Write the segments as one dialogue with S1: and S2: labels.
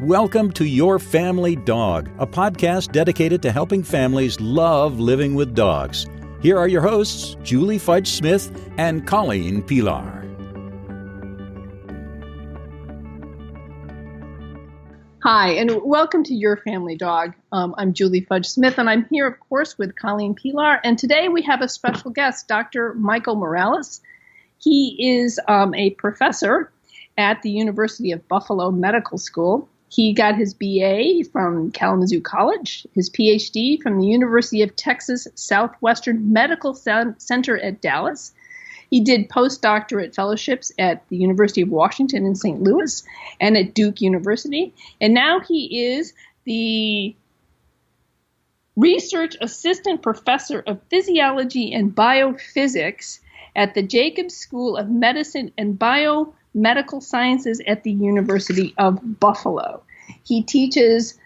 S1: Welcome to Your Family Dog, a podcast dedicated to helping families love living with dogs. Here are your hosts, Julie Fudge Smith and Colleen Pelar.
S2: Hi, and welcome to Your Family Dog. I'm Julie Fudge Smith, and I'm here, of course, with Colleen Pelar. And today we have a special guest, Dr. Michael Morales. He is a professor at the University of Buffalo Medical School. He got his BA from Kalamazoo College, his PhD from the University of Texas Southwestern Medical Center at Dallas. He did postdoctorate fellowships at the University of Washington in St. Louis and at Duke University. And now he is the research assistant professor of physiology and biophysics at the Jacobs School of Medicine and BioMedical Sciences at the University of Buffalo. He's the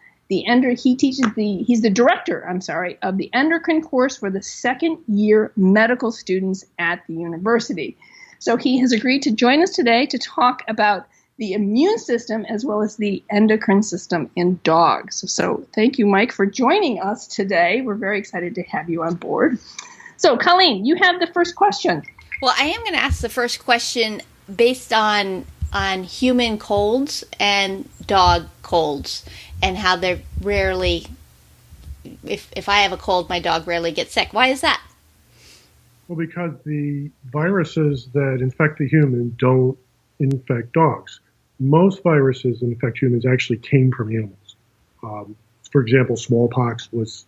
S2: director of the endocrine course for the second year medical students at the university. So he has agreed to join us today to talk about the immune system as well as the endocrine system in dogs. So thank you, Mike, for joining us today. We're very excited to have you on board. So Colleen, you have the first question.
S3: Well, I am going to ask the first question based on human colds and dog colds, and how they're rarely, if I have a cold, my dog rarely gets sick. Why is that?
S4: Well, because the viruses that infect the human don't infect dogs. Most viruses that infect humans actually came from animals. For example, smallpox was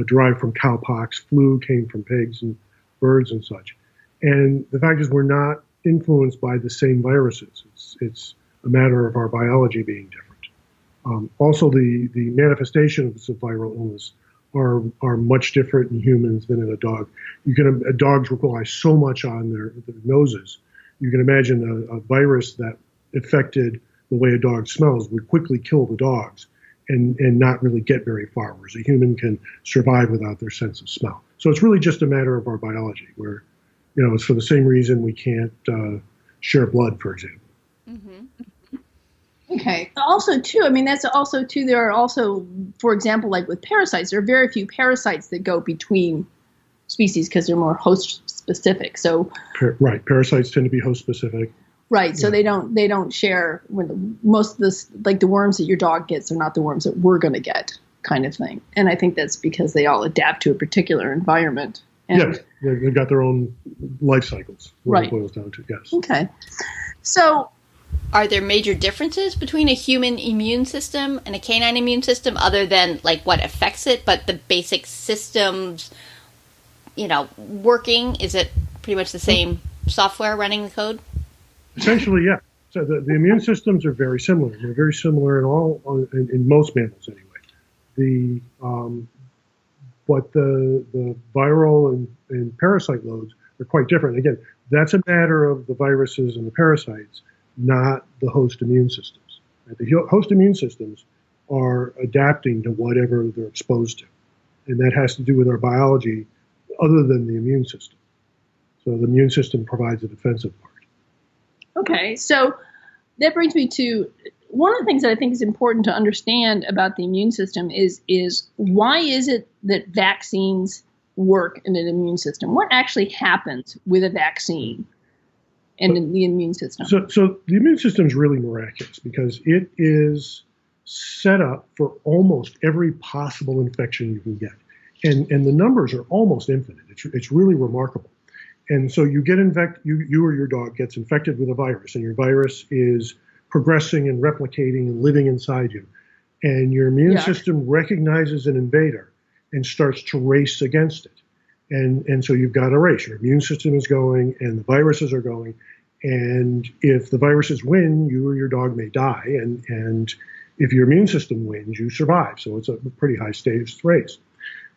S4: derived from cowpox. Flu came from pigs and birds and such. And the fact is we're not influenced by the same viruses. It's a matter of our biology being different. Also, the manifestations of viral illness are much different in humans than in a dog. Dogs rely so much on their noses. You can imagine a virus that affected the way a dog smells would quickly kill the dogs and not really get very far, whereas a human can survive without their sense of smell. So it's really just a matter of our biology, where, it's for the same reason we can't share blood, for example.
S3: Mm-hmm.
S2: Okay. Also, too, there are also, for example, like with parasites, there are very few parasites that go between species because they're more host specific. So,
S4: right. Parasites tend to be host specific.
S2: Right. So they don't share most of this, like the worms that your dog gets are not the worms that we're going to get, kind of thing. And I think that's because they all adapt to a particular environment.
S4: Yes. They've got their own life cycles. What it boils down to, yes.
S2: Okay. So,
S3: are there major differences between a human immune system and a canine immune system, other than like what affects it, but the basic systems, working? Is it pretty much the same software running the code?
S4: Essentially, yeah. So the immune systems are very similar. They're very similar in most mammals anyway. But the viral and parasite loads are quite different. Again, that's a matter of the viruses and the parasites, not the host immune systems. The host immune systems are adapting to whatever they're exposed to. And that has to do with our biology other than the immune system. So the immune system provides a defensive part.
S2: Okay, so that brings me to one of the things that I think is important to understand about the immune system is why is it that vaccines work in an immune system? What actually happens with a vaccine in the immune system?
S4: So the immune system is really miraculous because it is set up for almost every possible infection you can get. And the numbers are almost infinite. It's really remarkable. And so you get you or your dog gets infected with a virus, and your virus is progressing and replicating and living inside you. And your immune system recognizes an invader and starts to race against it. And so you've got a race. Your immune system is going and the viruses are going. And if the viruses win, you or your dog may die. And if your immune system wins, you survive. So it's a pretty high stakes race.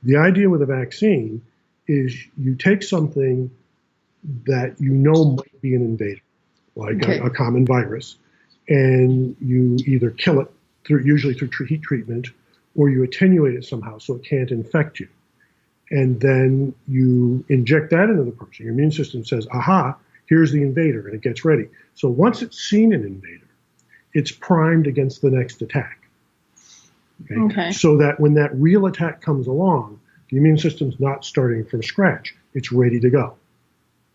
S4: The idea with a vaccine is you take something that might be an invader, like a common virus, and you either kill it usually through heat treatment, or you attenuate it somehow so it can't infect you. And then you inject that into the person. Your immune system says, aha, here's the invader, and it gets ready. So once it's seen an invader, it's primed against the next attack.
S2: Okay.
S4: So that when that real attack comes along, the immune system's not starting from scratch. It's ready to go.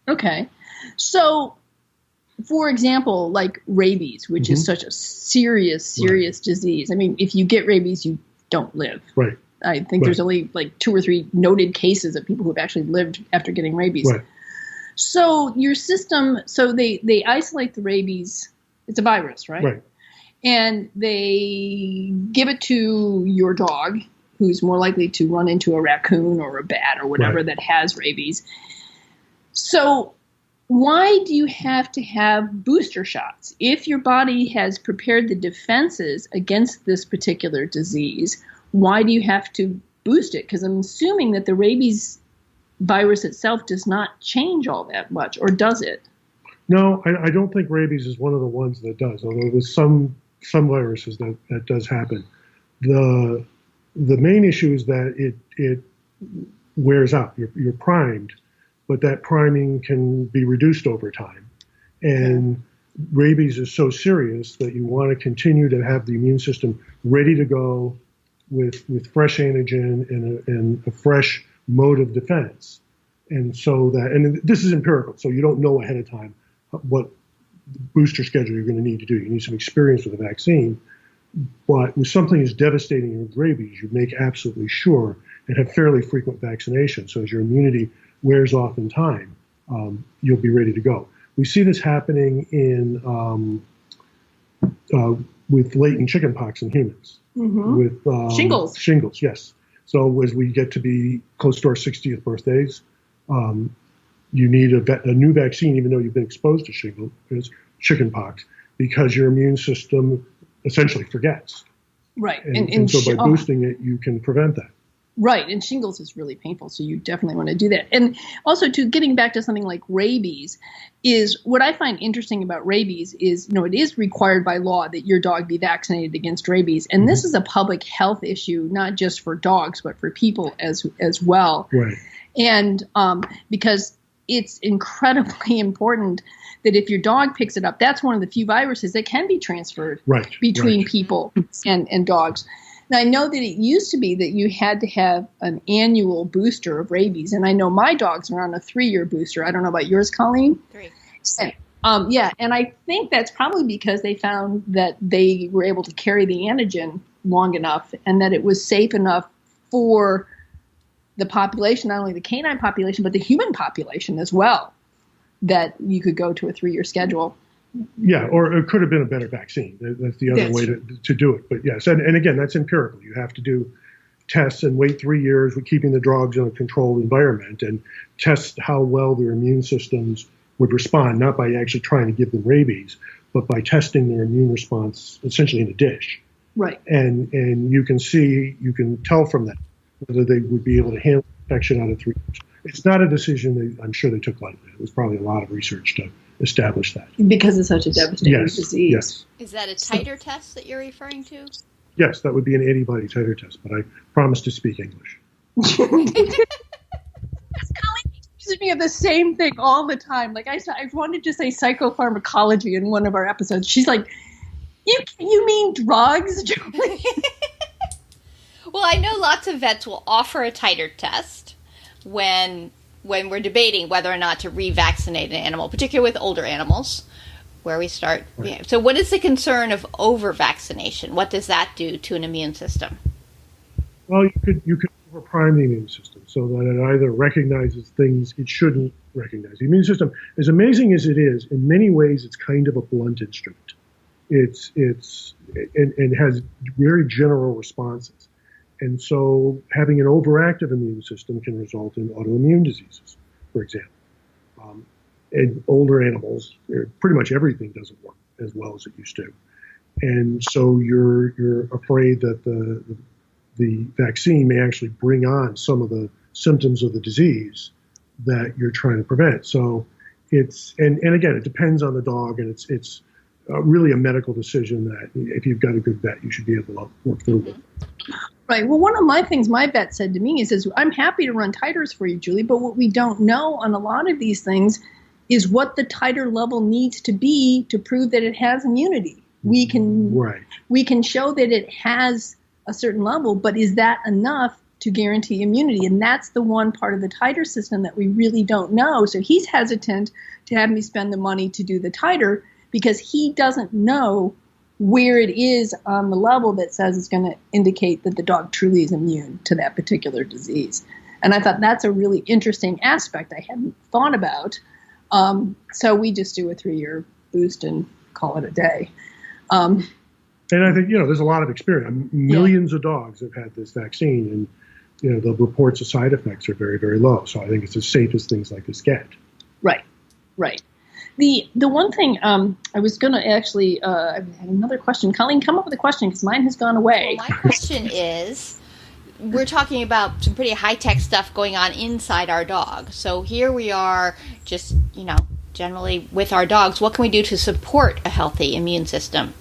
S2: Okay. So, for example, like rabies, which is such a serious disease. I mean, if you get rabies, you don't live.
S4: Right.
S2: I think there's only like 2 or 3 noted cases of people who've actually lived after getting rabies.
S4: Right.
S2: So your system, they isolate the rabies. It's a virus, right?
S4: Right.
S2: And they give it to your dog, who's more likely to run into a raccoon or a bat or whatever that has rabies. So why do you have to have booster shots? If your body has prepared the defenses against this particular disease, why do you have to boost it? Because I'm assuming that the rabies virus itself does not change all that much, or does it?
S4: No, I don't think rabies is one of the ones that does, although there's some viruses that does happen. The main issue is that it wears out. You're primed, but that priming can be reduced over time. And rabies is so serious that you want to continue to have the immune system ready to go with fresh antigen and a fresh mode of defense. And so and this is empirical, so you don't know ahead of time what booster schedule you're going to need to do. You need some experience with a vaccine. But with something as devastating as rabies, you make absolutely sure and have fairly frequent vaccinations. So as your immunity wears off in time, you'll be ready to go. We see this happening with latent chickenpox in humans. With
S2: shingles.
S4: Shingles, yes. So as we get to be close to our 60th birthdays, you need a new vaccine, even though you've been exposed to chickenpox, because your immune system essentially forgets.
S2: Right.
S4: And so by boosting it, you can prevent that.
S2: Right. And shingles is really painful, so you definitely want to do that. And also, getting back to something like rabies, is what I find interesting about rabies is, it is required by law that your dog be vaccinated against rabies. And this is a public health issue, not just for dogs, but for people as well.
S4: Right.
S2: And because it's incredibly important that if your dog picks it up, that's one of the few viruses that can be transferred between people and dogs. Now, I know that it used to be that you had to have an annual booster of rabies, and I know my dogs are on a 3-year booster. I don't know about yours, Colleen?
S3: 3.
S2: And I think that's probably because they found that they were able to carry the antigen long enough and that it was safe enough for the population, not only the canine population, but the human population as well, that you could go to a 3-year schedule.
S4: Yeah, or it could have been a better vaccine. That's the other way to do it. But yes, and again, that's empirical. You have to do tests and wait 3 years with keeping the dogs in a controlled environment and test how well their immune systems would respond, not by actually trying to give them rabies, but by testing their immune response essentially in a dish.
S2: Right.
S4: And you can tell from that whether they would be able to handle infection out of 3 years. It's not a decision I'm sure they took lightly. It was probably a lot of research to establish that.
S2: Because it's such a devastating disease.
S4: Yes.
S3: Is that a titer test that you're referring to?
S4: Yes, that would be an antibody titer test, but I promise to speak English.
S2: Colleen accuses me of the same thing all the time. Like I wanted to say psychopharmacology in one of our episodes. She's like, you mean drugs, Julie?
S3: Well, I know lots of vets will offer a titer test when we're debating whether or not to revaccinate an animal, particularly with older animals, where we start.
S4: Right.
S3: So what is the concern of over-vaccination? What does that do to an immune system?
S4: Well, you could overprime the immune system so that it either recognizes things it shouldn't recognize. The immune system, as amazing as it is, in many ways it's kind of a blunt instrument. It has very general responses. And so having an overactive immune system can result in autoimmune diseases, for example. In older animals, pretty much everything doesn't work as well as it used to. And so you're afraid that the vaccine may actually bring on some of the symptoms of the disease that you're trying to prevent. So and again, it depends on the dog, and it's really a medical decision that if you've got a good vet, you should be able to work through with.
S2: Right. Well, one of my things my vet said to me, he says, I'm happy to run titers for you, Julie, but what we don't know on a lot of these things is what the titer level needs to be to prove that it has immunity. We can show that it has a certain level, but is that enough to guarantee immunity? And that's the one part of the titer system that we really don't know. So he's hesitant to have me spend the money to do the titer because he doesn't know where it is on the level that says it's going to indicate that the dog truly is immune to that particular disease. And I thought that's a really interesting aspect I hadn't thought about. So we just do a 3-year boost and call it a day.
S4: And I think, there's a lot of experience. Millions of dogs have had this vaccine, and, the reports of side effects are very, very low. So I think it's as safe as things like this get.
S2: Right. The one thing I was going to actually, I had another question. Colleen, come up with a question because mine has gone away.
S3: Well, my question is, we're talking about some pretty high-tech stuff going on inside our dog. So here we are just, generally with our dogs. What can we do to support a healthy immune system?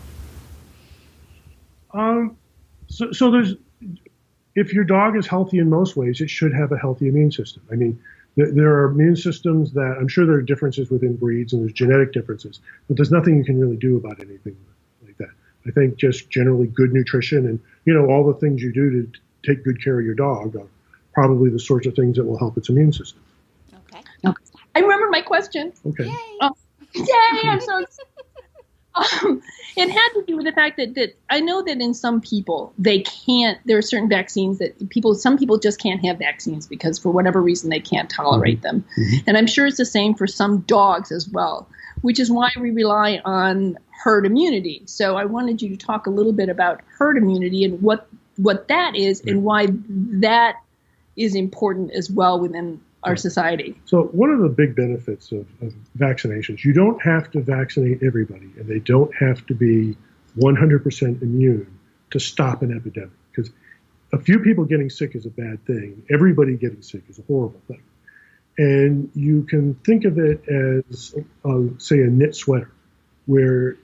S4: So there's, if your dog is healthy in most ways, it should have a healthy immune system. I mean, there are immune systems that, I'm sure there are differences within breeds and there's genetic differences, but there's nothing you can really do about anything like that. I think just generally good nutrition and, all the things you do to take good care of your dog are probably the sorts of things that will help its immune system.
S3: Okay.
S2: I remember my question.
S4: Okay.
S3: Yay!
S2: Yay! I'm so excited. It had to do with the fact that I know that in some people there are certain vaccines that some people just can't have vaccines because for whatever reason they can't tolerate them. Mm-hmm. And I'm sure it's the same for some dogs as well, which is why we rely on herd immunity. So I wanted you to talk a little bit about herd immunity and what that is and why that is important as well within our society.
S4: So one of the big benefits of vaccinations, you don't have to vaccinate everybody, and they don't have to be 100% immune to stop an epidemic. Because a few people getting sick is a bad thing. Everybody getting sick is a horrible thing. And you can think of it as, say, a knit sweater, where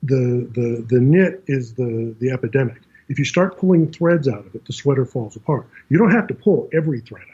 S4: the knit is the epidemic. If you start pulling threads out of it, the sweater falls apart. You don't have to pull every thread out.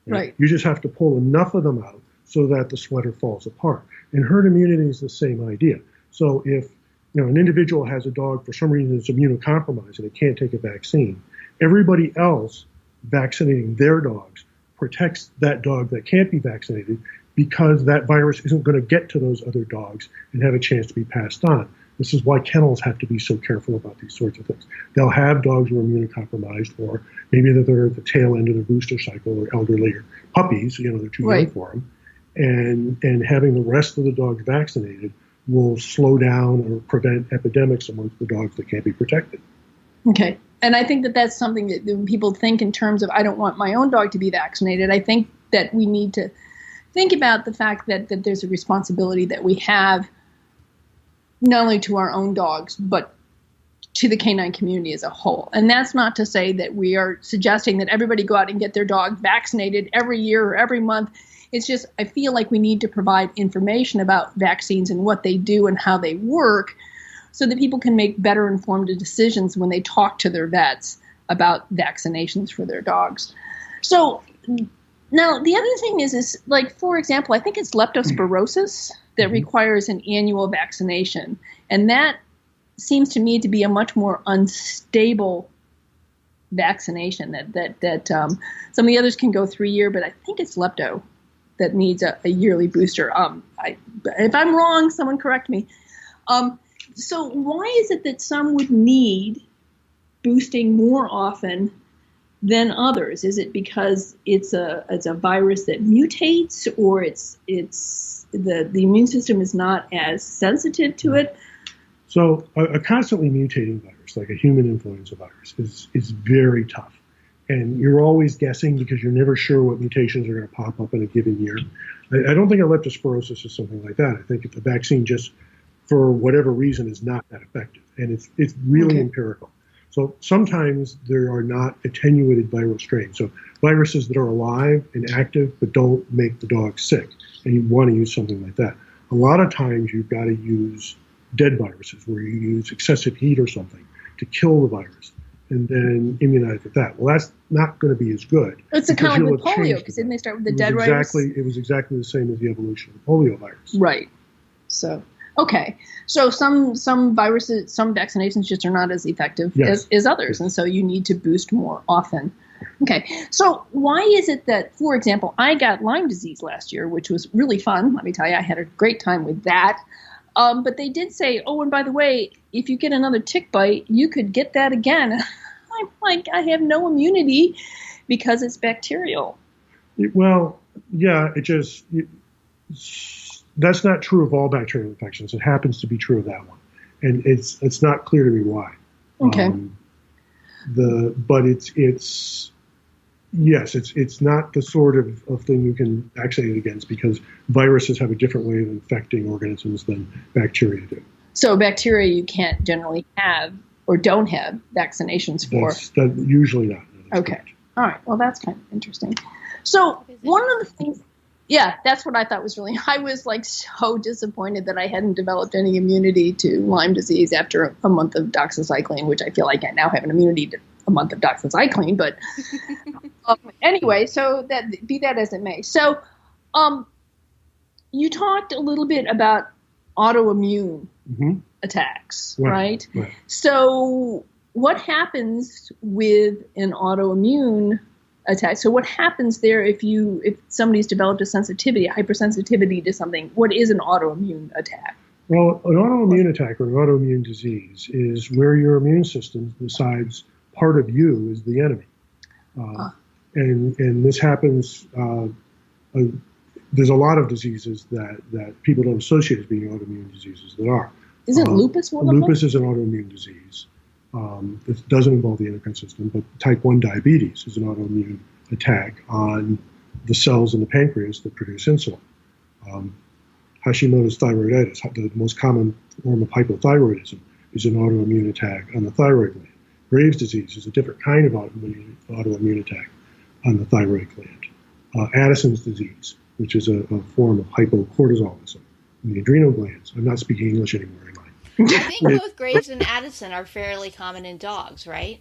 S2: Right.
S4: You just have to pull enough of them out so that the sweater falls apart. And herd immunity is the same idea. So if an individual has a dog for some reason that's immunocompromised and they can't take a vaccine, everybody else vaccinating their dogs protects that dog that can't be vaccinated because that virus isn't going to get to those other dogs and have a chance to be passed on. This is why kennels have to be so careful about these sorts of things. They'll have dogs who are immunocompromised, or maybe that they're at the tail end of their booster cycle, or elderly, or puppies, they're too young for them. And having the rest of the dogs vaccinated will slow down or prevent epidemics amongst the dogs that can't be protected.
S2: Okay. And I think that that's something that when people think in terms of, I don't want my own dog to be vaccinated, I think that we need to think about the fact that there's a responsibility that we have not only to our own dogs, but to the canine community as a whole. And that's not to say that we are suggesting that everybody go out and get their dog vaccinated every year or every month. It's just, I feel like we need to provide information about vaccines and what they do and how they work so that people can make better informed decisions when they talk to their vets about vaccinations for their dogs. So now the other thing is like, for example, I think it's leptospirosis that requires an annual vaccination. And that seems to me to be a much more unstable vaccination that some of the others can go 3 year, but I think it's lepto that needs a yearly booster. If I'm wrong, someone correct me. So why is it that some would need boosting more often than others? Is it because it's a virus that mutates, or it's the immune system is not as sensitive to it?
S4: So a constantly mutating virus, like a human influenza virus, is very tough. And you're always guessing because you're never sure what mutations are going to pop up in a given year. I don't think leptospirosis is something like that. I think the vaccine just, for whatever reason, is not that effective. And it's really empirical. So sometimes there are not attenuated viral strains. So viruses that are alive and active but don't make the dog sick. And you want to use something like that. A lot of times you've got to use dead viruses where you use excessive heat or something to kill the virus and then immunize with that. Well, that's not going to be as good.
S2: It's kind of like with polio, because didn't they start with the dead virus?
S4: It was exactly the same as the evolution of the polio virus.
S2: Right. So Okay, so some viruses, some vaccinations just are not as effective as others, and so you need to boost more often. Okay, so why is it that, for example, I got Lyme disease last year, which was really fun. Let me tell you, I had a great time with that. But they did say, oh, and by the way, if you get another tick bite, you could get that again. I'm like, I have no immunity because it's bacterial.
S4: Well, yeah, that's not true of all bacterial infections. It happens to be true of that one, and it's not clear to me why.
S2: Okay.
S4: But it's not the sort of thing you can vaccinate against, because viruses have a different way of infecting organisms than bacteria do.
S2: So bacteria you can't generally have or don't have vaccinations for.
S4: That's usually not. No,
S2: okay. Correct. All right. Well, that's kind of interesting. So one of the things, yeah, that's what I thought was really, I was like so disappointed that I hadn't developed any immunity to Lyme disease after a month of doxycycline, which I feel like I now have an immunity to a month of doxycycline. But anyway, so that be that as it may. So you talked a little bit about autoimmune attacks, right? So what happens with an autoimmune attack? So what happens there if somebody's developed a sensitivity, a hypersensitivity to something? What is an autoimmune attack?
S4: Well, an autoimmune attack or an autoimmune disease is where your immune system decides part of you is the enemy. And this happens, there's a lot of diseases that people don't associate as being autoimmune diseases that are.
S2: Isn't lupus one of them?
S4: Lupus is an autoimmune disease. It doesn't involve the endocrine system, but type 1 diabetes is an autoimmune attack on the cells in the pancreas that produce insulin. Hashimoto's thyroiditis, the most common form of hypothyroidism, is an autoimmune attack on the thyroid gland. Graves' disease is a different kind of autoimmune attack on the thyroid gland. Addison's disease, which is a form of hypocortisolism in the adrenal glands. I'm not speaking English anymore, am I?
S3: I think both Graves and Addison are fairly common in dogs, right?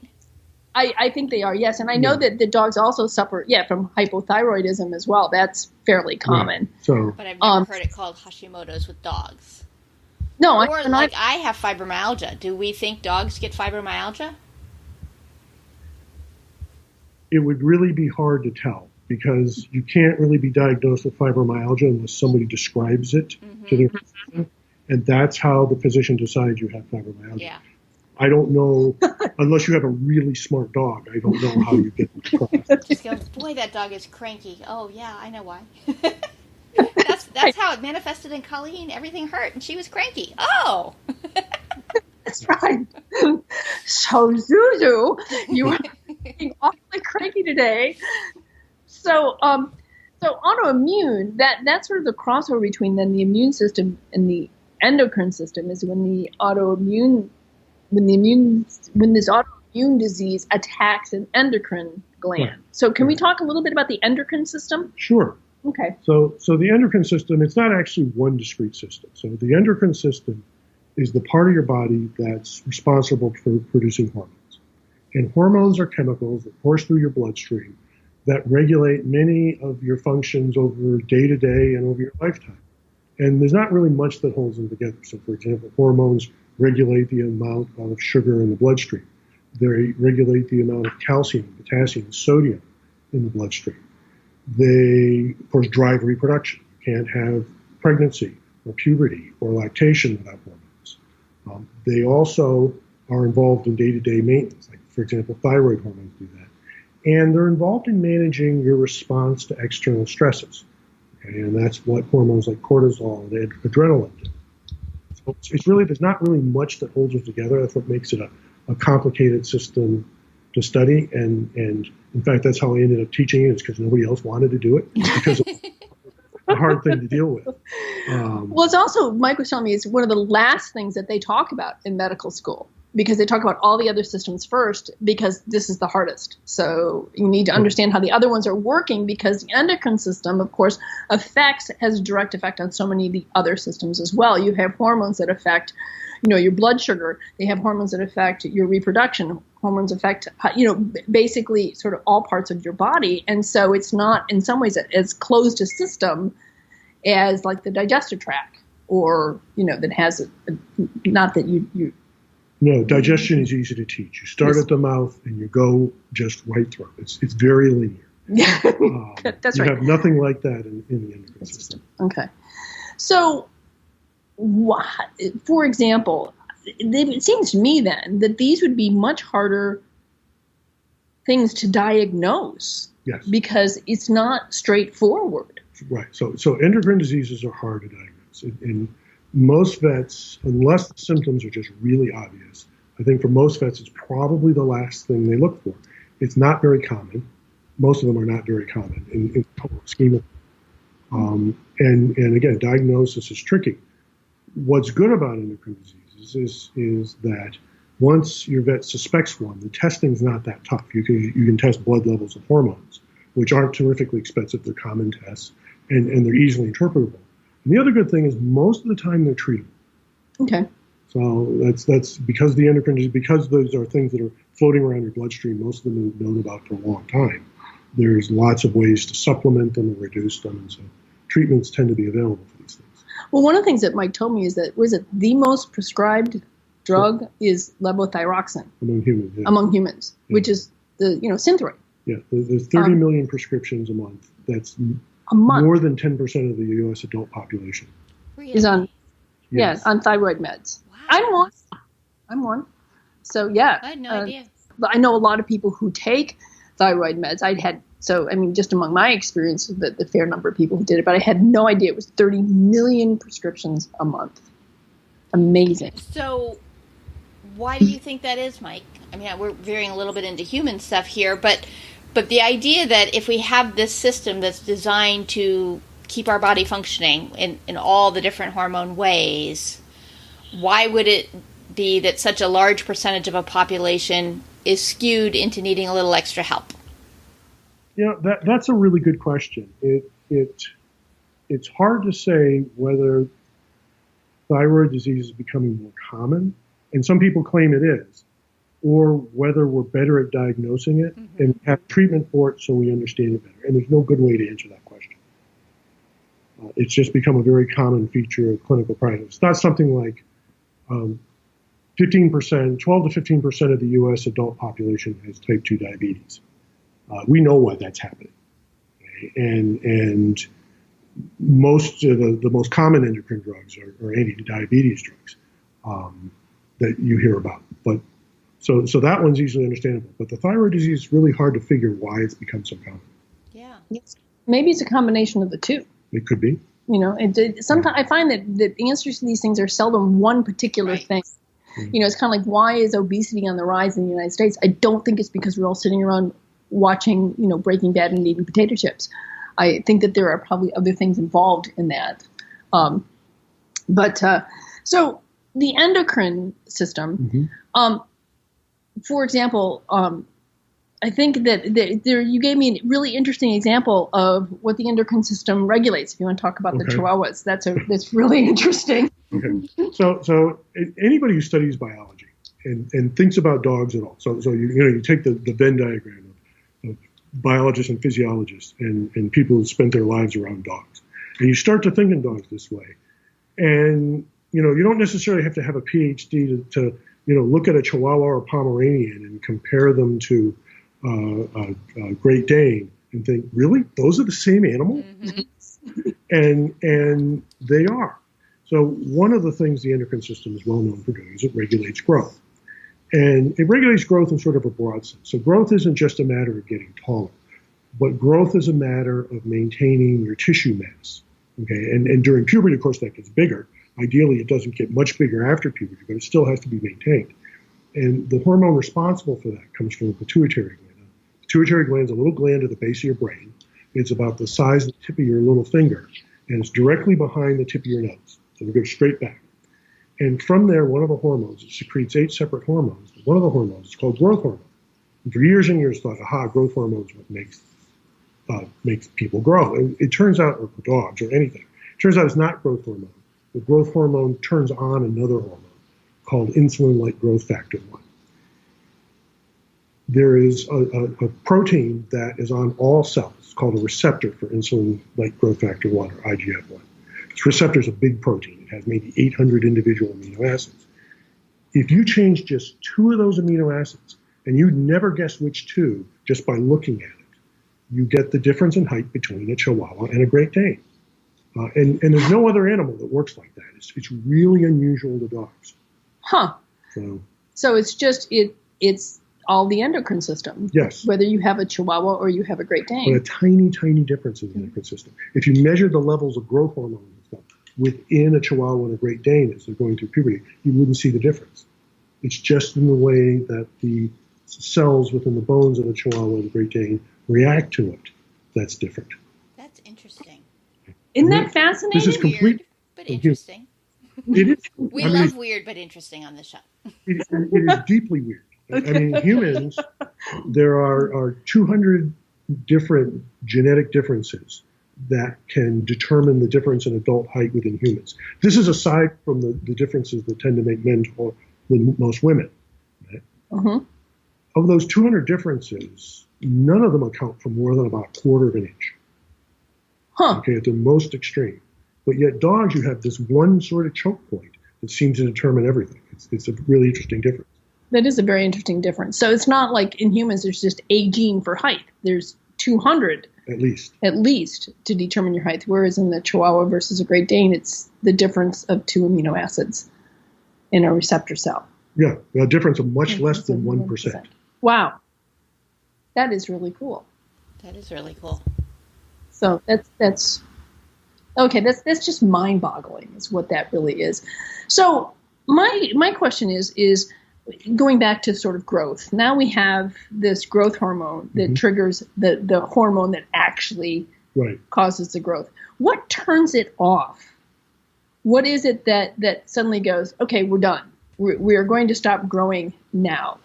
S2: I think they are, yes. And I know that the dogs also suffer, from hypothyroidism as well. That's fairly common.
S4: Right.
S3: But I've never heard it called Hashimoto's with dogs.
S2: No.
S3: I have fibromyalgia. Do we think dogs get fibromyalgia?
S4: It would really be hard to tell, because you can't really be diagnosed with fibromyalgia unless somebody describes it to their physician. And that's how the physician decides you have fibromyalgia.
S3: Yeah.
S4: I don't know, unless you have a really smart dog, I don't know how you get them across.
S3: Just go, boy, that dog is cranky. Oh, yeah, I know why. That's how it manifested in Colleen. Everything hurt, and she was cranky. Oh!
S2: That's right. So, Zuzu, you were being awfully cranky today. So autoimmune, that's sort of the crossover between then the immune system and the endocrine system is when this autoimmune disease attacks an endocrine gland. Right. So can we talk a little bit about the endocrine system?
S4: Sure.
S2: Okay.
S4: So the endocrine system, it's not actually one discrete system. So the endocrine system is the part of your body that's responsible for producing hormones. And hormones are chemicals that course through your bloodstream that regulate many of your functions over day to day and over your lifetime. And there's not really much that holds them together. So, for example, hormones regulate the amount of sugar in the bloodstream. They regulate the amount of calcium, potassium, sodium in the bloodstream. They, of course, drive reproduction. You can't have pregnancy or puberty or lactation without hormones. They also are involved in day-to-day maintenance. Like, for example, thyroid hormones do that. And they're involved in managing your response to external stresses. Okay, and that's what hormones like cortisol and adrenaline do. So it's really, there's not really much that holds them together. That's what makes it a complicated system to study. And in fact, that's how I ended up teaching it, is because nobody else wanted to do it, because it's a hard thing to deal with.
S2: Well, it's also, Mike was telling me, it's one of the last things that they talk about in medical school, because they talk about all the other systems first, because this is the hardest. So you need to understand how the other ones are working, because the endocrine system, of course, has a direct effect on so many of the other systems as well. You have hormones that affect, your blood sugar. They have hormones that affect your reproduction. Hormones affect, basically sort of all parts of your body. And so it's not, in some ways, as closed a system as like the digestive tract. or, that has not that you.
S4: No, digestion is easy to teach. You start at the mouth and you go just right through. It's very linear.
S2: That's
S4: you
S2: right.
S4: have nothing like that in the endocrine system.
S2: Okay. So, for example, it seems to me then that these would be much harder things to diagnose.
S4: Yes.
S2: Because it's not straightforward.
S4: Right. So endocrine diseases are hard to diagnose. And most vets, unless the symptoms are just really obvious, I think for most vets it's probably the last thing they look for. It's not very common. Most of them are not very common in the total scheme of and again, diagnosis is tricky. What's good about endocrine diseases is that once your vet suspects one, the testing's not that tough. You can test blood levels of hormones, which aren't terrifically expensive. They're common tests, and they're easily interpretable. And the other good thing is most of the time they're treatable.
S2: Okay.
S4: So that's because the endocrine disease, because those are things that are floating around your bloodstream, most of them have been known about for a long time. There's lots of ways to supplement them and reduce them, and so treatments tend to be available for these things.
S2: Well, one of the things that Mike told me is that the most prescribed drug is levothyroxine among humans,
S4: yeah.
S2: Which is the Synthroid.
S4: Yeah, there's 30 million prescriptions a month. That's
S2: a month.
S4: More than 10% of the U.S. adult population
S2: is on on thyroid meds.
S3: Wow.
S2: I'm one. So yeah,
S3: I had no idea.
S2: I know a lot of people who take thyroid meds. Just among my experience, the fair number of people who did it, but I had no idea it was 30 million prescriptions a month. Amazing.
S3: So why do you think that is, Mike? I mean, we're veering a little bit into human stuff here, but the idea that if we have this system that's designed to keep our body functioning in all the different hormone ways, why would it be that such a large percentage of a population is skewed into needing a little extra help?
S4: That's a really good question. It's hard to say whether thyroid disease is becoming more common, and some people claim it is, or whether we're better at diagnosing it and have treatment for it so we understand it better. And there's no good way to answer that question. It's just become a very common feature of clinical practice. It's not something like 12 to 15% of the U.S. adult population has type 2 diabetes. We know why that's happening. Okay? And most of the most common endocrine drugs are anti-diabetes drugs that you hear about. But so that one's easily understandable. But the thyroid disease is really hard to figure why it's become so common.
S3: Yeah.
S2: Maybe it's a combination of the two.
S4: It could be.
S2: Sometimes I find that the answers to these things are seldom one particular thing. Mm-hmm. It's kind of like, why is obesity on the rise in the United States? I don't think it's because we're all sitting around watching, Breaking Bad and eating potato chips. I think that there are probably other things involved in that. So the endocrine system, for example, I think that there you gave me a really interesting example of what the endocrine system regulates. If you want to talk about the chihuahuas, that's really interesting.
S4: Okay. So anybody who studies biology and thinks about dogs at all, so you take the Venn diagram of biologists and physiologists and people who spent their lives around dogs, and you start to think in dogs this way, and you don't necessarily have to have a PhD to look at a Chihuahua or Pomeranian and compare them to a Great Dane and think, really, those are the same animal? Mm-hmm. and they are. So one of the things the endocrine system is well known for doing is it regulates growth. And it regulates growth in sort of a broad sense. So growth isn't just a matter of getting taller, but growth is a matter of maintaining your tissue mass. Okay, and during puberty, of course, that gets bigger. Ideally, it doesn't get much bigger after puberty, but it still has to be maintained. And the hormone responsible for that comes from the pituitary gland. The pituitary gland is a little gland at the base of your brain. It's about the size of the tip of your little finger, and it's directly behind the tip of your nose. So we go straight back. And from there, one of the hormones, it secretes 8 separate hormones. One of the hormones is called growth hormone. And for years and years, thought, growth hormone is what makes people grow. And it turns out, or for dogs or anything, it turns out it's not growth hormone. The growth hormone turns on another hormone called insulin-like growth factor 1. There is a protein that is on all cells called a receptor for insulin-like growth factor 1, or IGF-1. This receptor is a big protein. It has maybe 800 individual amino acids. If you change just 2 of those amino acids, and you'd never guess which 2 just by looking at it, you get the difference in height between a Chihuahua and a Great Dane. And there's no other animal that works like that. It's really unusual to dogs.
S2: Huh. So it's just, it's all the endocrine system.
S4: Yes.
S2: Whether you have a Chihuahua or you have a Great Dane.
S4: But a tiny, tiny difference in the endocrine system. If you measure the levels of growth hormone and stuff within a Chihuahua and a Great Dane as they're going through puberty, you wouldn't see the difference. It's just in the way that the cells within the bones of the Chihuahua and the Great Dane react to it that's different.
S3: That's interesting.
S2: Isn't that fascinating?
S4: This is complete,
S3: weird, but interesting.
S4: It is.
S3: We love weird but interesting on the show.
S4: It is deeply weird. Okay. I mean, humans, there are 200 different genetic differences that can determine the difference in adult height within humans. This is aside from the differences that tend to make men taller than most women. Right?
S2: Mm-hmm.
S4: Of those 200 differences, none of them account for more than about a quarter of an inch.
S2: Huh.
S4: Okay, at the most extreme. But yet dogs, you have this one sort of choke point that seems to determine everything. It's a really interesting difference.
S2: That is a very interesting difference. So it's not like in humans there's just a gene for height. There's 200
S4: at least
S2: to determine your height, whereas in the Chihuahua versus a Great Dane, it's the difference of 2 amino acids in a receptor cell.
S4: Yeah, a difference of much less than 1%.
S2: Wow. That is really cool.
S3: That is really cool.
S2: So that's okay. That's just mind-boggling, is what that really is. So my question is going back to sort of growth. Now we have this growth hormone that triggers the hormone that actually causes the growth. What turns it off? What is it that suddenly goes, okay, we're done. We are going to stop growing now.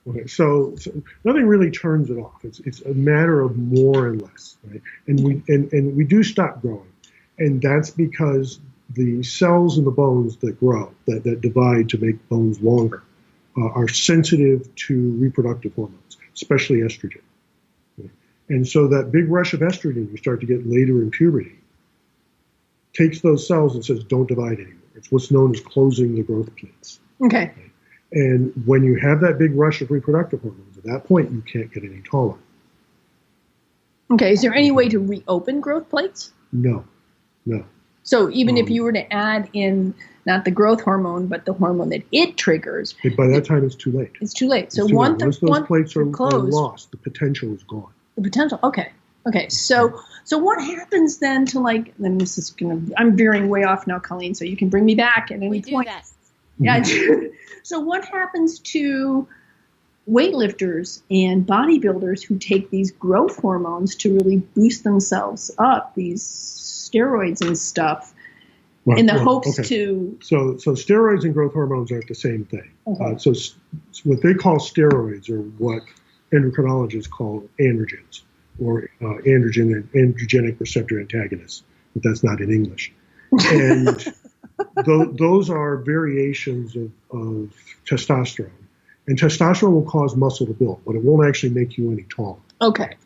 S4: Okay, so nothing really turns it off. It's a matter of more and less, right? And we do stop growing, and that's because the cells in the bones that grow, that divide to make bones longer, are sensitive to reproductive hormones, especially estrogen. Okay? And so that big rush of estrogen you start to get later in puberty takes those cells and says, don't divide anymore. It's what's known as closing the growth plates.
S2: Okay.
S4: And when you have that big rush of reproductive hormones, at that point, you can't get any taller.
S2: Okay. Is there any way to reopen growth plates?
S4: No.
S2: So even if you were to add in not the growth hormone, but the hormone that it triggers.
S4: By that time, it's too late.
S2: It's too late. So
S4: once those plates are lost, the potential is gone.
S2: The potential. Okay. So what happens then to then this is I'm veering way off now, Colleen, so you can bring me back at any point. Yeah. So what happens to weightlifters and bodybuilders who take these growth hormones to really boost themselves up, these steroids and stuff, in the hopes to...
S4: So steroids and growth hormones aren't the same thing. Okay. So what they call steroids are what endocrinologists call androgens, or androgenic receptor antagonists, but that's not in English. And those are variations of testosterone. And testosterone will cause muscle to build, but it won't actually make you any taller.
S2: Okay.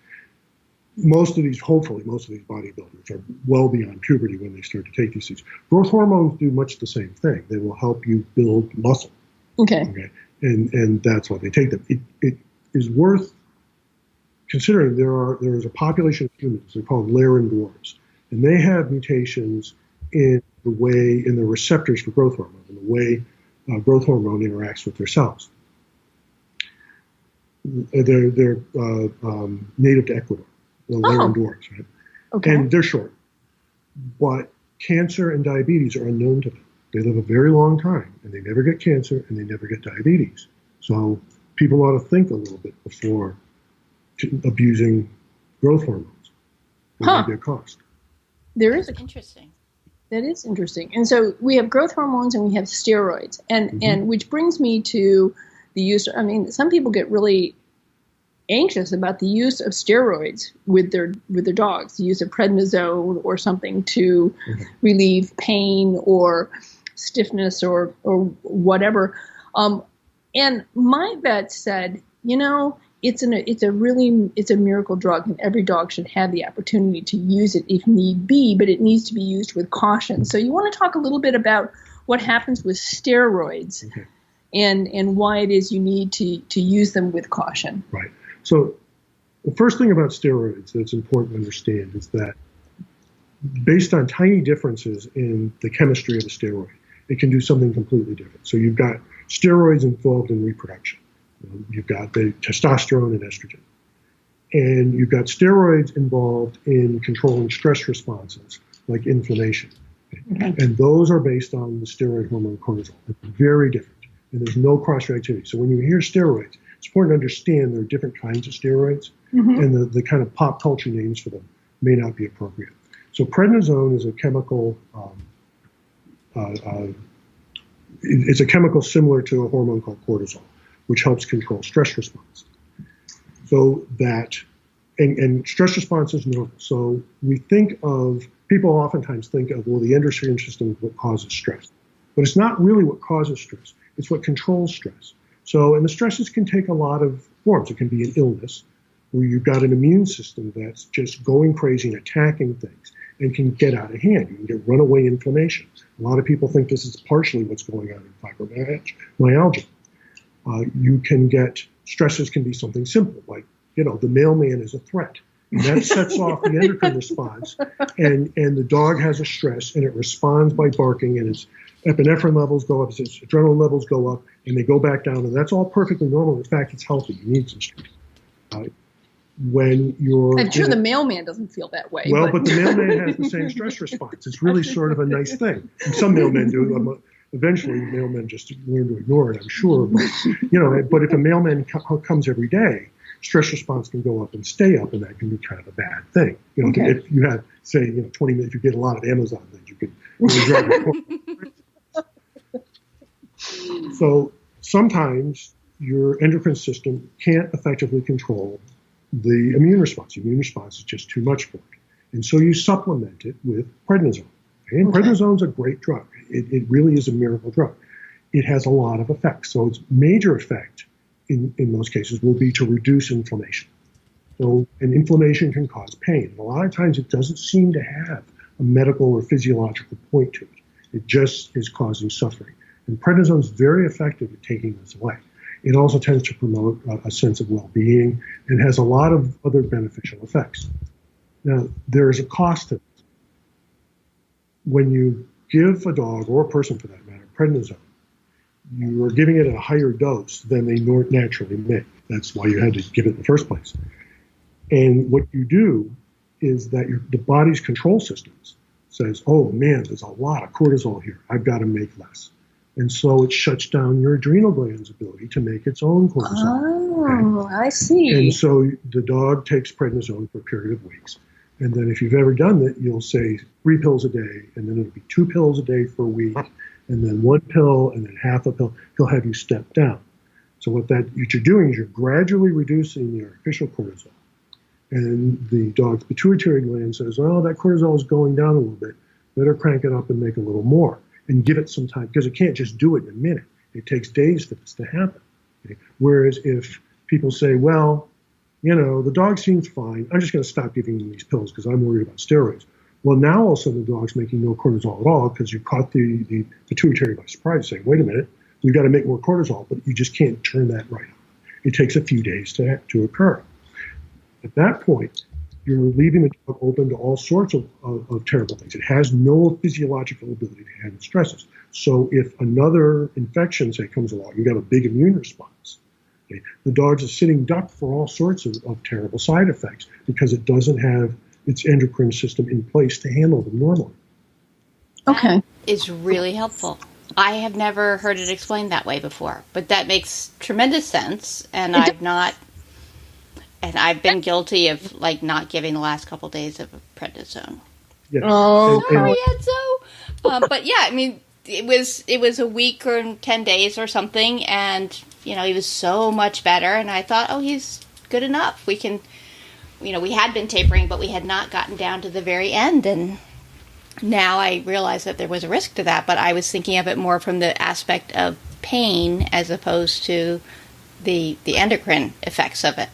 S4: Hopefully most of these bodybuilders are well beyond puberty when they start to take these things. Growth hormones do much the same thing. They will help you build muscle. Okay. And that's why they take them. It is worth considering there is a population of humans, they're called Larin dwarves, and they have mutations in the receptors for growth hormone, and the way growth hormone interacts with their cells. They're native to Ecuador, the Larin dwarves, right? Okay. And they're short, but cancer and diabetes are unknown to them. They live a very long time, and they never get cancer, and they never get diabetes. So people ought to think a little bit before abusing growth hormones. It may be a cost.
S3: That's interesting.
S2: That is interesting. And so we have growth hormones and we have steroids, and which brings me to the use. I mean, some people get really anxious about the use of steroids with their dogs, the use of prednisone or something to relieve pain or stiffness or whatever. And my vet said, it's a miracle drug, and every dog should have the opportunity to use it if need be, but it needs to be used with caution. So you want to talk a little bit about what happens with steroids, okay, and why it is you need to use them with caution.
S4: Right. So the first thing about steroids that's important to understand is that based on tiny differences in the chemistry of a steroid, it can do something completely different. So you've got steroids involved in reproduction. You've got the testosterone and estrogen. And you've got steroids involved in controlling stress responses, like inflammation. Okay. And those are based on the steroid hormone cortisol. It's very different. And there's no cross-reactivity. So when you hear steroids, it's important to understand there are different kinds of steroids, and the kind of pop culture names for them may not be appropriate. So prednisone is a chemical, it's a chemical similar to a hormone called cortisol, which helps control stress response. So that, and stress response is normal. So we people oftentimes think of, well, the endocrine system is what causes stress. But it's not really what causes stress. It's what controls stress. So, and the stresses can take a lot of forms. It can be an illness where you've got an immune system that's just going crazy and attacking things and can get out of hand. You can get runaway inflammation. A lot of people think this is partially what's going on in fibromyalgia. You can get, stresses can be something simple, like, the mailman is a threat. And that sets off the endocrine response, and the dog has a stress, and it responds by barking, and its epinephrine levels go up, its adrenaline levels go up, and they go back down, and that's all perfectly normal. In fact, it's healthy. You need some stress. When you're...
S2: I'm sure the mailman doesn't feel that way.
S4: Well, but the mailman has the same stress response. It's really sort of a nice thing. And some mailmen do. Eventually, mailmen just learn to ignore it, I'm sure. But, but if a mailman comes every day, stress response can go up and stay up, and that can be kind of a bad thing. Okay. If you have, say, 20 minutes, if you get a lot of Amazon things, you can really drive your So sometimes your endocrine system can't effectively control the immune response. The immune response is just too much for it. And so you supplement it with prednisone. Okay? And prednisone is a great drug. It really is a miracle drug. It has a lot of effects. So its major effect in most cases will be to reduce inflammation. So, and inflammation can cause pain. And a lot of times it doesn't seem to have a medical or physiological point to it. It just is causing suffering. And prednisone is very effective at taking this away. It also tends to promote a sense of well-being and has a lot of other beneficial effects. Now, there is a cost to it. When you give a dog, or a person for that matter, prednisone, you are giving it at a higher dose than they naturally make. That's why you had to give it in the first place. And what you do is that the body's control systems says, oh man, there's a lot of cortisol here. I've got to make less. And so it shuts down your adrenal gland's ability to make its own cortisol.
S2: Oh, okay? I see.
S4: And so the dog takes prednisone for a period of weeks. And then if you've ever done it, you'll say 3 pills a day, and then it'll be 2 pills a day for a week, and then 1 pill, and then half a pill. He'll have you step down. So what you're doing is you're gradually reducing the artificial cortisol. And the dog's pituitary gland says, oh, that cortisol is going down a little bit. Better crank it up and make a little more. And give it some time, because it can't just do it in a minute. It takes days for this to happen. Okay? Whereas if people say, well, the dog seems fine, I'm just going to stop giving him these pills because I'm worried about steroids. Well, now all of a sudden the dog's making no cortisol at all because you caught the pituitary by surprise, saying, wait a minute, we've got to make more cortisol, but you just can't turn that right on. It takes a few days to occur. At that point, you're leaving the dog open to all sorts of terrible things. It has no physiological ability to handle stresses. So if another infection, say, comes along, you've got a big immune response. Okay, the dog's a sitting duck for all sorts of terrible side effects because it doesn't have its endocrine system in place to handle them normally.
S2: Okay.
S3: It's really helpful. I have never heard it explained that way before, but that makes tremendous sense, and I've been guilty of not giving the last couple of days of prednisone.
S4: Yes.
S2: Oh,
S3: sorry, Enzo. But yeah, I mean, it was a week or 10 days or something, and he was so much better, and I thought, oh, he's good enough. We can, we had been tapering, but we had not gotten down to the very end, and now I realize that there was a risk to that, but I was thinking of it more from the aspect of pain as opposed to the endocrine effects of it.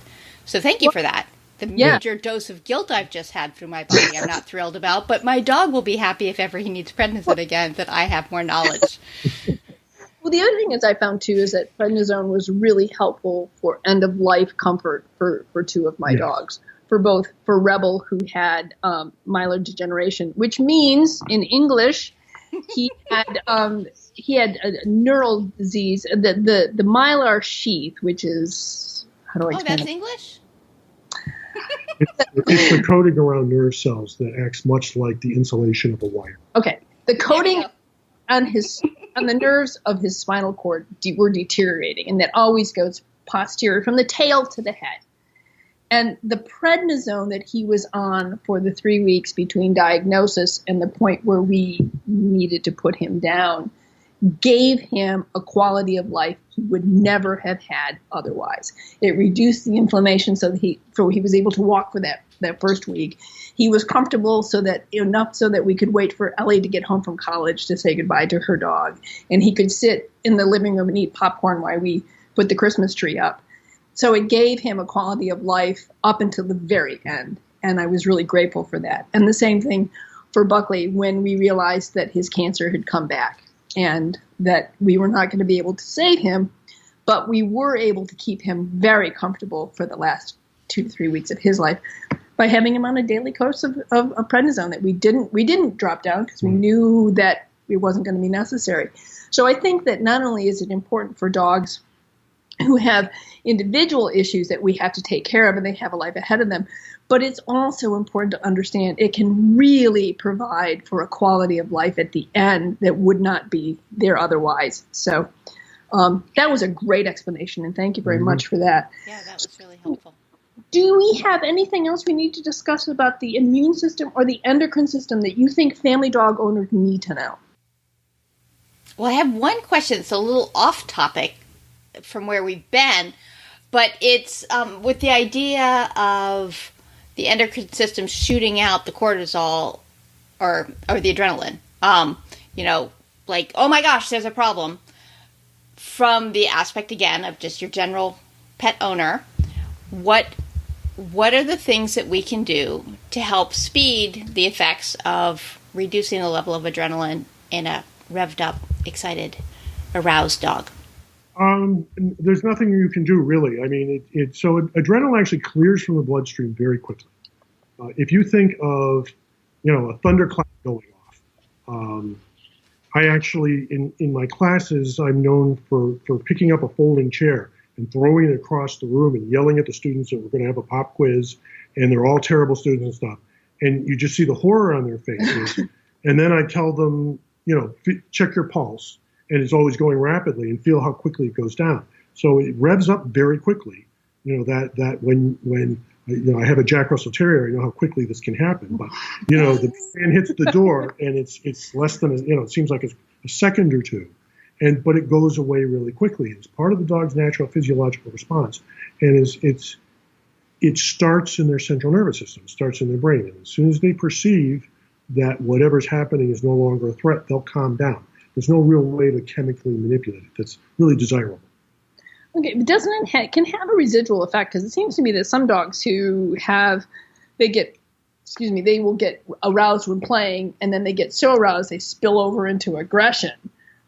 S3: So thank you for that. The major dose of guilt I've just had through my body, I'm not thrilled about, but my dog will be happy if ever he needs prednisone again, that I have more knowledge.
S2: Well, the other thing is I found, too, is that prednisone was really helpful for end-of-life comfort for two of my dogs. For Rebel, who had myelin degeneration, which means, in English, he had a neural disease, the mylar sheath, which is, how do I explain
S3: that's
S2: it?
S3: English?
S4: It's the coating around nerve cells that acts much like the insulation of a wire.
S2: Okay. The coating on the nerves of his spinal cord were deteriorating, and that always goes posterior from the tail to the head. And the prednisone that he was on for the 3 weeks between diagnosis and the point where we needed to put him down gave him a quality of life he would never have had otherwise. It reduced the inflammation so he was able to walk for that first week. He was comfortable enough so that we could wait for Ellie to get home from college to say goodbye to her dog. And he could sit in the living room and eat popcorn while we put the Christmas tree up. So it gave him a quality of life up until the very end. And I was really grateful for that. And the same thing for Buckley when we realized that his cancer had come back and that we were not going to be able to save him, but we were able to keep him very comfortable for the last 2 to 3 weeks of his life by having him on a daily course of prednisone that we didn't drop down because we knew that it wasn't going to be necessary. So I think that not only is it important for dogs who have individual issues that we have to take care of and they have a life ahead of them, but it's also important to understand it can really provide for a quality of life at the end that would not be there otherwise. So that was a great explanation, and thank you very much for that.
S3: Yeah, that was really helpful.
S2: Do we have anything else we need to discuss about the immune system or the endocrine system that you think family dog owners need to know?
S3: Well, I have one question. It's a little off topic from where we've been, but it's with the idea of the endocrine system shooting out the cortisol or the adrenaline. Like, oh my gosh, there's a problem. From the aspect, again, of just your general pet owner, what are the things that we can do to help speed the effects of reducing the level of adrenaline in a revved up, excited, aroused dog?
S4: There's nothing you can do, really. I mean, so adrenaline actually clears from the bloodstream very quickly. If you think of, a thunderclap going off, I actually, in my classes, I'm known for picking up a folding chair and throwing it across the room and yelling at the students that we're going to have a pop quiz, and they're all terrible students and stuff. And you just see the horror on their faces. And then I tell them, check your pulse. And it's always going rapidly, and feel how quickly it goes down. So it revs up very quickly. That when I have a Jack Russell Terrier, I know how quickly this can happen. But the man hits the door, and it's less than it seems like a second or two, but it goes away really quickly. It's part of the dog's natural physiological response, and it starts in their central nervous system, it starts in their brain, and as soon as they perceive that whatever's happening is no longer a threat, they'll calm down. There's no real way to chemically manipulate it that's really desirable.
S2: Okay, but doesn't it can have a residual effect? Because it seems to me that some dogs they will get aroused when playing, and then they get so aroused they spill over into aggression,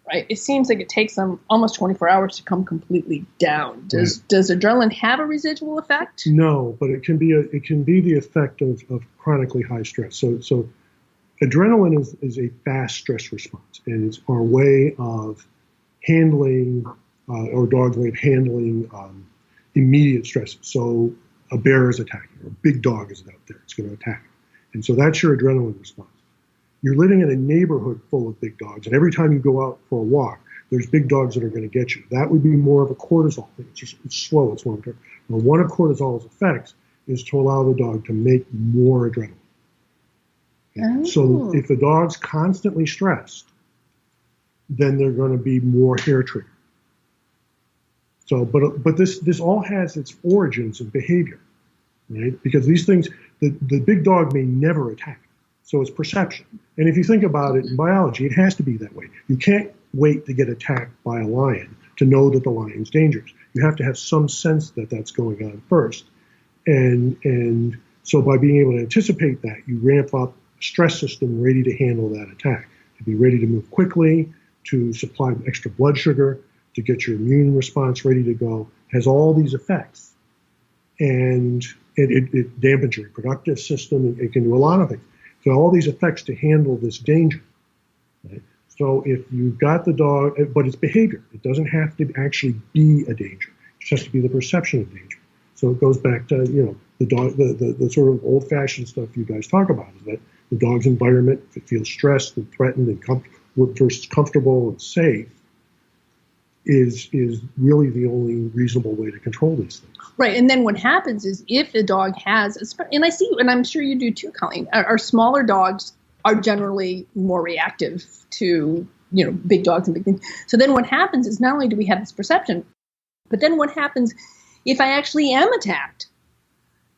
S2: right? It seems like it takes them almost 24 hours to come completely down. Does adrenaline have a residual effect?
S4: No, but it can be the effect of chronically high stress. So adrenaline is a fast stress response, and it's our way of handling, or dog's way of handling immediate stresses. So a bear is attacking, or a big dog is out there, it's going to attack. And so that's your adrenaline response. You're living in a neighborhood full of big dogs, and every time you go out for a walk, there's big dogs that are going to get you. That would be more of a cortisol thing. It's slow, it's long term. Now, one of cortisol's effects is to allow the dog to make more adrenaline. Oh. So if the dog's constantly stressed, then they're going to be more hair triggered. So, but this all has its origins in behavior, right? Because these things, the big dog may never attack. So it's perception. And if you think about it in biology, it has to be that way. You can't wait to get attacked by a lion to know that the lion's dangerous. you have to have some sense that that's going on first. And so by being able to anticipate that, you ramp up a stress system ready to handle that attack, to be ready to move quickly, to supply extra blood sugar, to get your immune response ready to go. It has all these effects. And it dampens your reproductive system. It can do a lot of things. So all these effects to handle this danger. Right? So if you've got the dog, but it's behavior. It doesn't have to actually be a danger. It just has to be the perception of danger. So it goes back to, the dog, the sort of old-fashioned stuff you guys talk about is that the dog's environment, if it feels stressed and threatened and versus comfortable and safe, is really the only reasonable way to control these things.
S2: Right, and then what happens is if the dog has, and I see, and I'm sure you do too, Colleen, our smaller dogs are generally more reactive to, big dogs and big things. So then what happens is not only do we have this perception, but then what happens if I actually am attacked?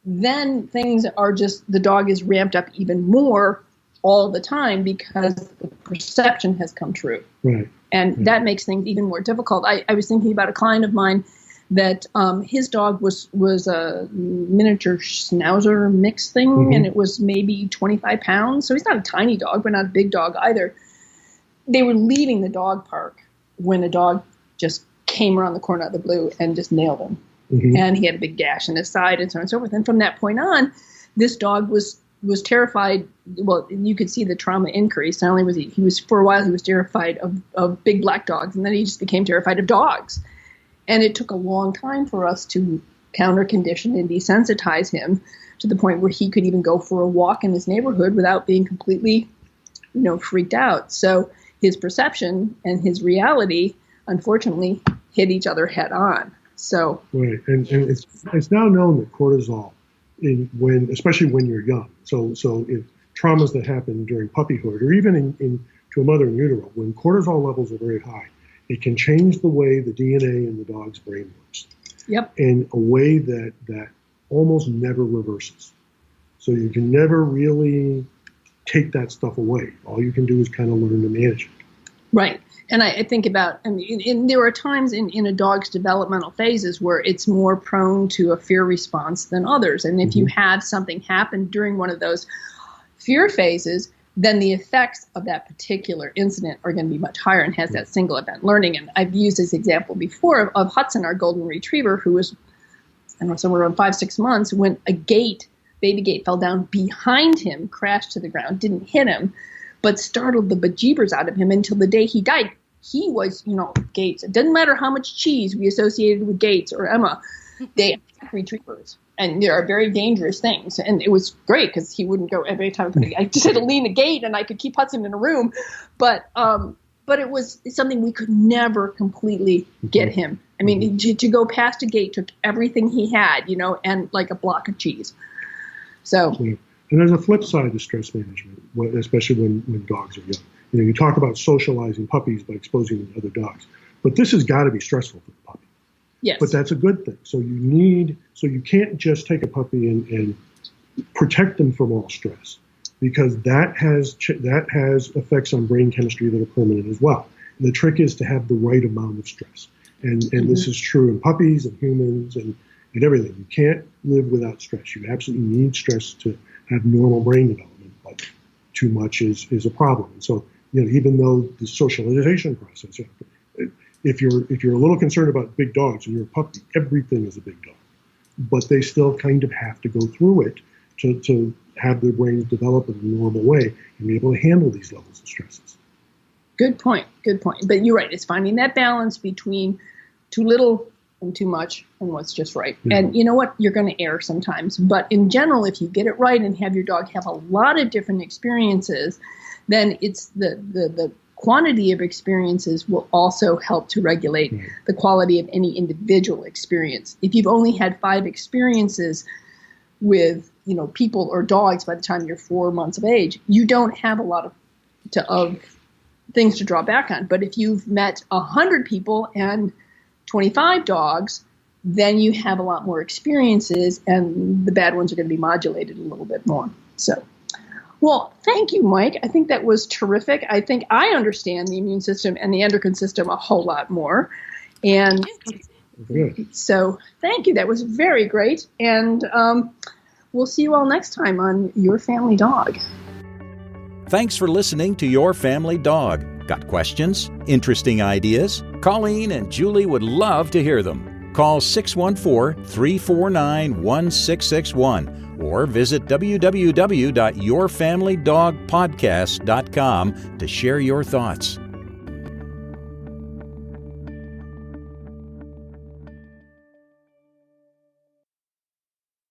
S2: Then things are just, the dog is ramped up even more all the time because the perception has come true.
S4: Right.
S2: And that makes things even more difficult. I was thinking about a client of mine that his dog was a miniature schnauzer mix thing, and it was maybe 25 pounds. So he's not a tiny dog, but not a big dog either. They were leaving the dog park when a dog just came around the corner out of the blue and just nailed him. And he had a big gash in his side and so on and so forth. And from that point on, this dog was terrified. Well, you could see the trauma increase. Not only was he was, for a while, he was terrified of big black dogs, and then he just became terrified of dogs. And it took a long time for us to counter condition and desensitize him to the point where he could even go for a walk in his neighborhood without being completely, freaked out. So his perception and his reality, unfortunately, hit each other head on. So
S4: right, and it's now known that cortisol, especially when you're young. So if traumas that happen during puppyhood, or even to a mother in utero, when cortisol levels are very high, it can change the way the DNA in the dog's brain works.
S2: Yep.
S4: In a way that almost never reverses. So you can never really take that stuff away. All you can do is kind of learn to manage it.
S2: Right. And I think about, and there are times in a dog's developmental phases where it's more prone to a fear response than others. And if you have something happen during one of those fear phases, then the effects of that particular incident are going to be much higher and has that single event learning. And I've used this example before of Hudson, our golden retriever, who was, somewhere around 5-6 months, when a baby gate fell down behind him, crashed to the ground, didn't hit him, but startled the bejeebers out of him until the day he died. He was, Gates. It doesn't matter how much cheese we associated with Gates or Emma. They attack retrievers. And there are very dangerous things. And it was great because he wouldn't go every time. I just had to lean the gate and I could keep Hudson in a room. But it was something we could never completely get him. I mean, to go past a gate took everything he had, and like a block of cheese. So.
S4: And there's a flip side to stress management, especially when dogs are young. You talk about socializing puppies by exposing them to other dogs. But this has got to be stressful for the puppy.
S2: Yes.
S4: But that's a good thing. So you can't just take a puppy and protect them from all stress, because that has effects on brain chemistry that are permanent as well. And the trick is to have the right amount of stress. And this is true in puppies and humans and everything. You can't live without stress. You absolutely need stress to have normal brain development, but too much is a problem. And so, even though the socialization process, if you're a little concerned about big dogs and you're a puppy, everything is a big dog. But they still kind of have to go through it to have their brains develop in a normal way and be able to handle these levels of stresses.
S2: Good point. But you're right. It's finding that balance between too little and too much and what's just right. Yeah. And you know what? You're going to err sometimes. But in general, if you get it right and have your dog have a lot of different experiences, then it's the quantity of experiences will also help to regulate the quality of any individual experience. If you've only had 5 experiences with, people or dogs by the time you're 4 months of age, you don't have a lot of things to draw back on. But if you've met 100 people and 25 dogs, then you have a lot more experiences, and the bad ones are going to be modulated a little bit more. So, well, thank you, Mike. I think that was terrific. I think I understand the immune system and the endocrine system a whole lot more. And
S4: Good.
S2: So thank you. That was very great. And we'll see you all next time on Your Family Dog.
S1: Thanks for listening to Your Family Dog. Got questions? Interesting ideas? Colleen and Julie would love to hear them. Call 614-349-1661 or visit www.yourfamilydogpodcast.com to share your thoughts.